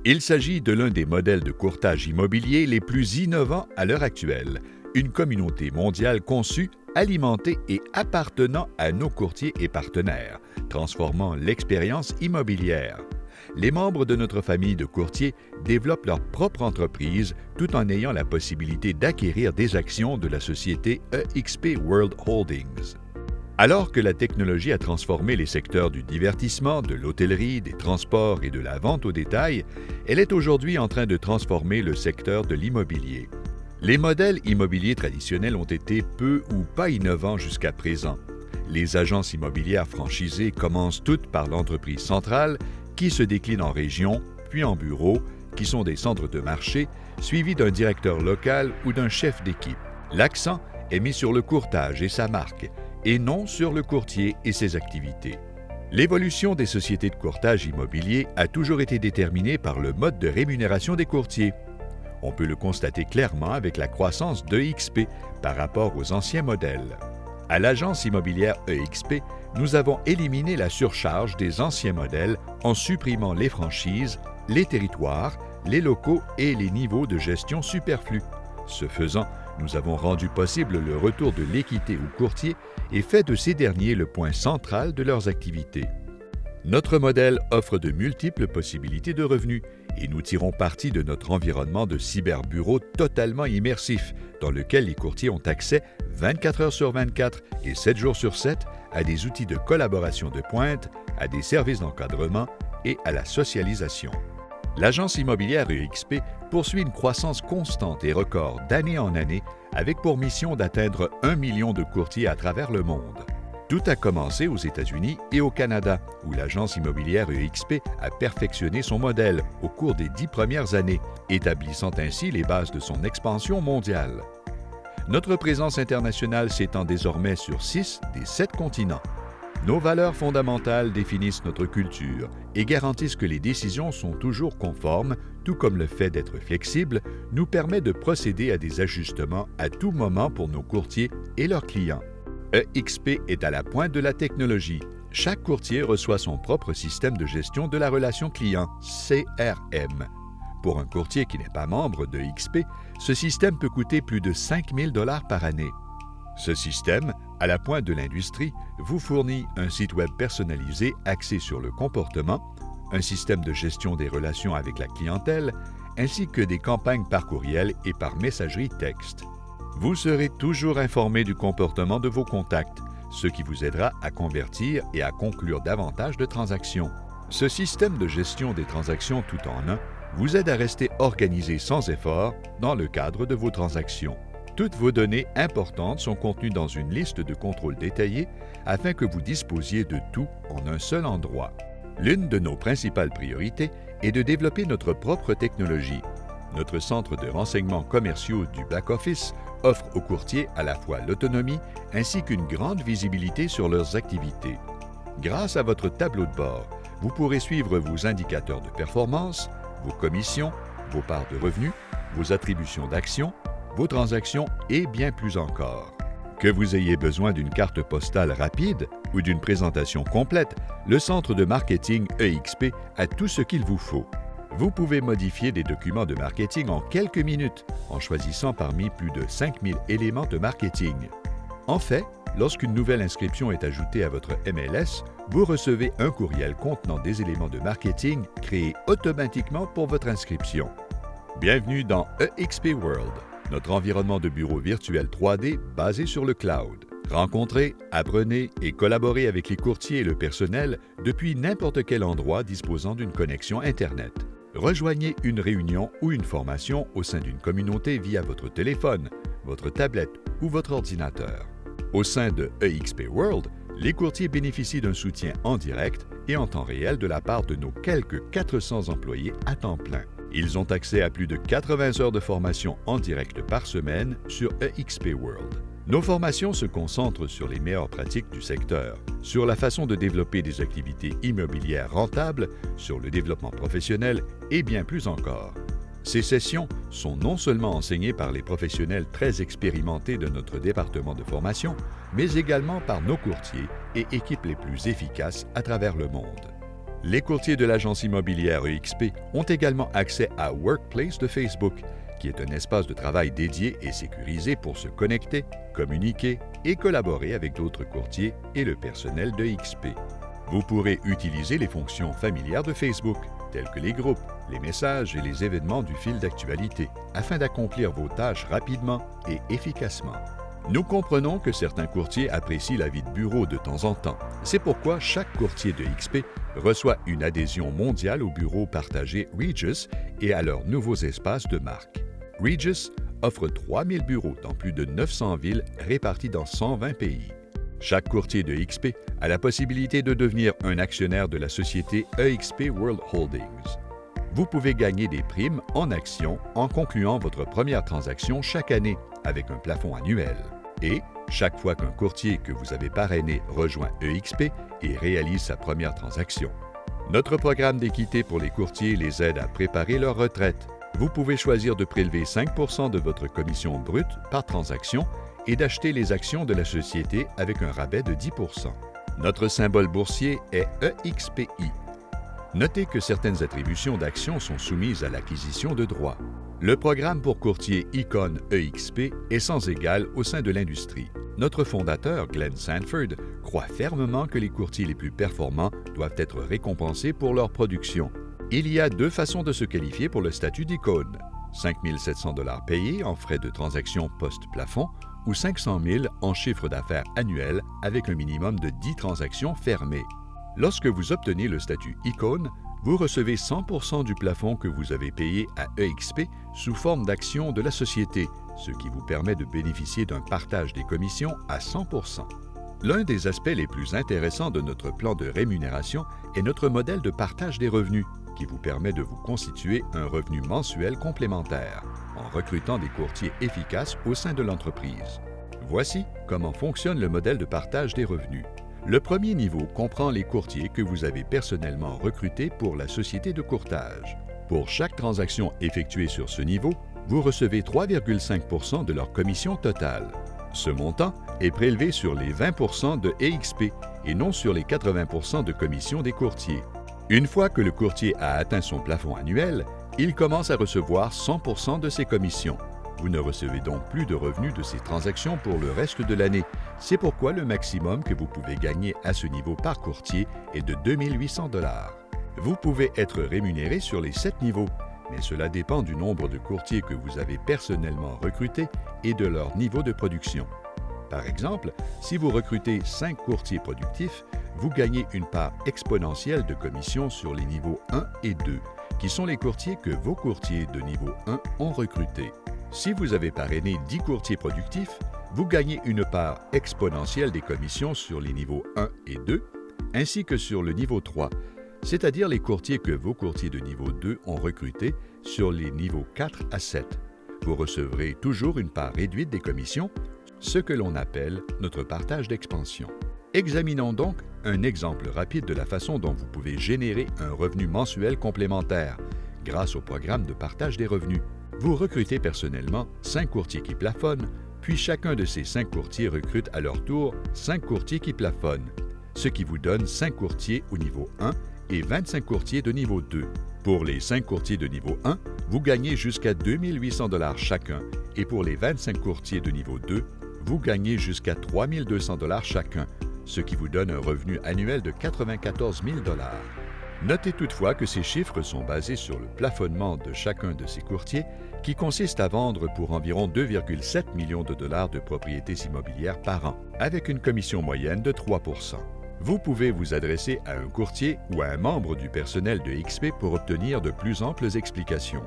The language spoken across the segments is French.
Il s'agit de l'un des modèles de courtage immobilier les plus innovants à l'heure actuelle, une communauté mondiale conçue, alimentée et appartenant à nos courtiers et partenaires, transformant l'expérience immobilière. Les membres de notre famille de courtiers développent leur propre entreprise tout en ayant la possibilité d'acquérir des actions de la société EXP World Holdings. Alors que la technologie a transformé les secteurs du divertissement, de l'hôtellerie, des transports et de la vente au détail, elle est aujourd'hui en train de transformer le secteur de l'immobilier. Les modèles immobiliers traditionnels ont été peu ou pas innovants jusqu'à présent. Les agences immobilières franchisées commencent toutes par l'entreprise centrale qui se décline en régions, puis en bureaux, qui sont des centres de marché, suivis d'un directeur local ou d'un chef d'équipe. L'accent est mis sur le courtage et sa marque, et non sur le courtier et ses activités. L'évolution des sociétés de courtage immobilier a toujours été déterminée par le mode de rémunération des courtiers. On peut le constater clairement avec la croissance d'EXP par rapport aux anciens modèles. À l'agence immobilière EXP, nous avons éliminé la surcharge des anciens modèles en supprimant les franchises, les territoires, les locaux et les niveaux de gestion superflus. Ce faisant, nous avons rendu possible le retour de l'équité aux courtiers et fait de ces derniers le point central de leurs activités. Notre modèle offre de multiples possibilités de revenus et nous tirons parti de notre environnement de cyberbureau totalement immersif dans lequel les courtiers ont accès 24 heures sur 24 et 7 jours sur 7 à des outils de collaboration de pointe, à des services d'encadrement et à la socialisation. L'agence immobilière EXP poursuit une croissance constante et record d'année en année avec pour mission d'atteindre 1 million de courtiers à travers le monde. Tout a commencé aux États-Unis et au Canada, où l'agence immobilière EXP a perfectionné son modèle au cours des 10 premières années, établissant ainsi les bases de son expansion mondiale. Notre présence internationale s'étend désormais sur 6 des 7 continents. Nos valeurs fondamentales définissent notre culture et garantissent que les décisions sont toujours conformes, tout comme le fait d'être flexible nous permet de procéder à des ajustements à tout moment pour nos courtiers et leurs clients. EXP est à la pointe de la technologie. Chaque courtier reçoit son propre système de gestion de la relation client, CRM. Pour un courtier qui n'est pas membre de EXP, ce système peut coûter plus de 5 000 $ par année. Ce système, à la pointe de l'industrie, vous fournit un site web personnalisé axé sur le comportement, un système de gestion des relations avec la clientèle, ainsi que des campagnes par courriel et par messagerie texte. Vous serez toujours informé du comportement de vos contacts, ce qui vous aidera à convertir et à conclure davantage de transactions. Ce système de gestion des transactions tout en un vous aide à rester organisé sans effort dans le cadre de vos transactions. Toutes vos données importantes sont contenues dans une liste de contrôle détaillée afin que vous disposiez de tout en un seul endroit. L'une de nos principales priorités est de développer notre propre technologie. Notre centre de renseignements commerciaux du back-office offre aux courtiers à la fois l'autonomie ainsi qu'une grande visibilité sur leurs activités. Grâce à votre tableau de bord, vous pourrez suivre vos indicateurs de performance, vos commissions, vos parts de revenus, vos attributions d'actions, vos transactions et bien plus encore. Que vous ayez besoin d'une carte postale rapide ou d'une présentation complète, le centre de marketing EXP a tout ce qu'il vous faut. Vous pouvez modifier des documents de marketing en quelques minutes en choisissant parmi plus de 5000 éléments de marketing. En fait, lorsqu'une nouvelle inscription est ajoutée à votre MLS, vous recevez un courriel contenant des éléments de marketing créés automatiquement pour votre inscription. Bienvenue dans EXP World, notre environnement de bureau virtuel 3D basé sur le cloud. Rencontrez, apprenez et collaborez avec les courtiers et le personnel depuis n'importe quel endroit disposant d'une connexion Internet. Rejoignez une réunion ou une formation au sein d'une communauté via votre téléphone, votre tablette ou votre ordinateur. Au sein de EXP World, les courtiers bénéficient d'un soutien en direct et en temps réel de la part de nos quelques 400 employés à temps plein. Ils ont accès à plus de 80 heures de formation en direct par semaine sur EXP World. Nos formations se concentrent sur les meilleures pratiques du secteur, sur la façon de développer des activités immobilières rentables, sur le développement professionnel et bien plus encore. Ces sessions sont non seulement enseignées par les professionnels très expérimentés de notre département de formation, mais également par nos courtiers et équipes les plus efficaces à travers le monde. Les courtiers de l'agence immobilière EXP ont également accès à Workplace de Facebook, qui est un espace de travail dédié et sécurisé pour se connecter, communiquer et collaborer avec d'autres courtiers et le personnel de EXP. Vous pourrez utiliser les fonctions familières de Facebook, telles que les groupes, les messages et les événements du fil d'actualité, afin d'accomplir vos tâches rapidement et efficacement. Nous comprenons que certains courtiers apprécient la vie de bureau de temps en temps. C'est pourquoi chaque courtier de XP reçoit une adhésion mondiale au bureau partagé Regus et à leurs nouveaux espaces de marque. Regus offre 3000 bureaux dans plus de 900 villes répartis dans 120 pays. Chaque courtier de XP a la possibilité de devenir un actionnaire de la société EXP World Holdings. Vous pouvez gagner des primes en actions en concluant votre première transaction chaque année avec un plafond annuel. Et, chaque fois qu'un courtier que vous avez parrainé rejoint EXP et réalise sa première transaction. Notre programme d'équité pour les courtiers les aide à préparer leur retraite. Vous pouvez choisir de prélever 5 % de votre commission brute par transaction et d'acheter les actions de la société avec un rabais de 10 %. Notre symbole boursier est EXPI. Notez que certaines attributions d'actions sont soumises à l'acquisition de droits. Le programme pour courtier Icon EXP est sans égal au sein de l'industrie. Notre fondateur, Glenn Sanford, croit fermement que les courtiers les plus performants doivent être récompensés pour leur production. Il y a 2 façons de se qualifier pour le statut d'Icon. 5 700 $ payés en frais de transaction post-plafond ou 500 000 en chiffre d'affaires annuel avec un minimum de 10 transactions fermées. Lorsque vous obtenez le statut Icon, vous recevez 100 % du plafond que vous avez payé à EXP sous forme d'actions de la société, ce qui vous permet de bénéficier d'un partage des commissions à 100 %. L'un des aspects les plus intéressants de notre plan de rémunération est notre modèle de partage des revenus, qui vous permet de vous constituer un revenu mensuel complémentaire, en recrutant des courtiers efficaces au sein de l'entreprise. Voici comment fonctionne le modèle de partage des revenus. Le premier niveau comprend les courtiers que vous avez personnellement recrutés pour la société de courtage. Pour chaque transaction effectuée sur ce niveau, vous recevez 3,5 % de leur commission totale. Ce montant est prélevé sur les 20 % de EXP et non sur les 80 % de commission des courtiers. Une fois que le courtier a atteint son plafond annuel, il commence à recevoir 100 % de ses commissions. Vous ne recevez donc plus de revenus de ces transactions pour le reste de l'année. C'est pourquoi le maximum que vous pouvez gagner à ce niveau par courtier est de 2 800 $. Vous pouvez être rémunéré sur les 7 niveaux, mais cela dépend du nombre de courtiers que vous avez personnellement recrutés et de leur niveau de production. Par exemple, si vous recrutez 5 courtiers productifs, vous gagnez une part exponentielle de commission sur les niveaux 1 et 2, qui sont les courtiers que vos courtiers de niveau 1 ont recrutés. Si vous avez parrainé 10 courtiers productifs, vous gagnez une part exponentielle des commissions sur les niveaux 1 et 2, ainsi que sur le niveau 3, c'est-à-dire les courtiers que vos courtiers de niveau 2 ont recrutés sur les niveaux 4 à 7. Vous recevrez toujours une part réduite des commissions, ce que l'on appelle notre partage d'expansion. Examinons donc un exemple rapide de la façon dont vous pouvez générer un revenu mensuel complémentaire grâce au programme de partage des revenus. Vous recrutez personnellement 5 courtiers qui plafonnent, puis chacun de ces 5 courtiers recrute à leur tour 5 courtiers qui plafonnent, ce qui vous donne 5 courtiers au niveau 1 et 25 courtiers de niveau 2. Pour les 5 courtiers de niveau 1, vous gagnez jusqu'à 2 800 $ chacun, et pour les 25 courtiers de niveau 2, vous gagnez jusqu'à 3 200 $ chacun, ce qui vous donne un revenu annuel de 94 000 $. Notez toutefois que ces chiffres sont basés sur le plafonnement de chacun de ces courtiers, qui consiste à vendre pour environ 2,7 millions de dollars de propriétés immobilières par an, avec une commission moyenne de 3 %. Vous pouvez vous adresser à un courtier ou à un membre du personnel de XP pour obtenir de plus amples explications.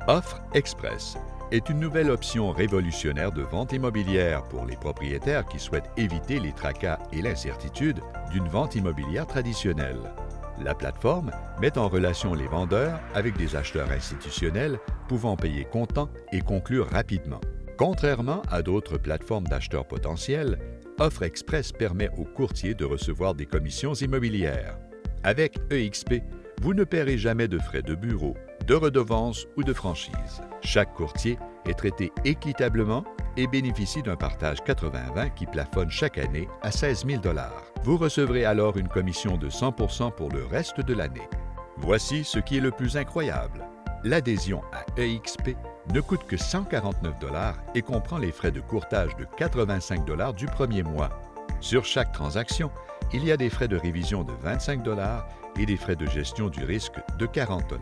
Offre Express est une nouvelle option révolutionnaire de vente immobilière pour les propriétaires qui souhaitent éviter les tracas et l'incertitude d'une vente immobilière traditionnelle. La plateforme met en relation les vendeurs avec des acheteurs institutionnels pouvant payer comptant et conclure rapidement. Contrairement à d'autres plateformes d'acheteurs potentiels, Offre Express permet aux courtiers de recevoir des commissions immobilières. Avec EXP, vous ne paierez jamais de frais de bureau, de redevance ou de franchise. Chaque courtier est traité équitablement et bénéficie d'un partage 80-20 qui plafonne chaque année à 16 000 $. Vous recevrez alors une commission de 100 % pour le reste de l'année. Voici ce qui est le plus incroyable. L'adhésion à EXP ne coûte que 149 $ et comprend les frais de courtage de 85 $ du premier mois. Sur chaque transaction, il y a des frais de révision de 25 $ et des frais de gestion du risque de 40 $.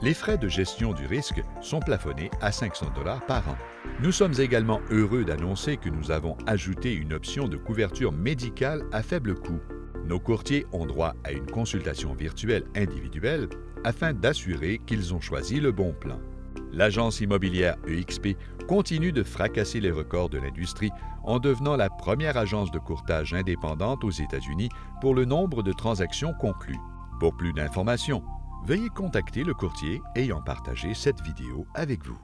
Les frais de gestion du risque sont plafonnés à 500 $ par an. Nous sommes également heureux d'annoncer que nous avons ajouté une option de couverture médicale à faible coût. Nos courtiers ont droit à une consultation virtuelle individuelle afin d'assurer qu'ils ont choisi le bon plan. L'agence immobilière EXP continue de fracasser les records de l'industrie en devenant la première agence de courtage indépendante aux États-Unis pour le nombre de transactions conclues. Pour plus d'informations, veuillez contacter le courtier ayant partagé cette vidéo avec vous.